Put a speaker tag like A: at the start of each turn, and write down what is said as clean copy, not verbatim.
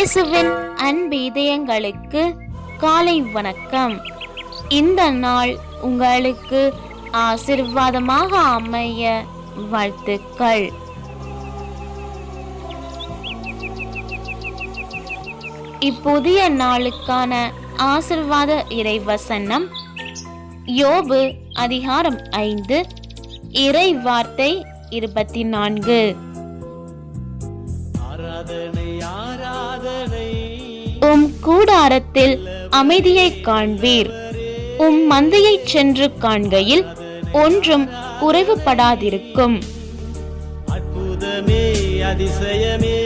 A: இயேசுவின் அன்பு இதயங்களுக்கு காலை வணக்கம். இந்த நாள் உங்களுக்கு ஆசீர்வாதமாக அமைய வாழ்த்துக்கள். இப்புதிய நாளுக்கான ஆசீர்வாத இறைவசனம் யோபு அதிகாரம் 5 இறை வார்த்தை 24. உம் கூடாரத்தில் அமைதியை காண்பீர். உம் மந்தையை சென்று காண்கையில் ஒன்றும் குறைவுபடாதிருக்கும்.
B: அற்புதமே அதிசயமே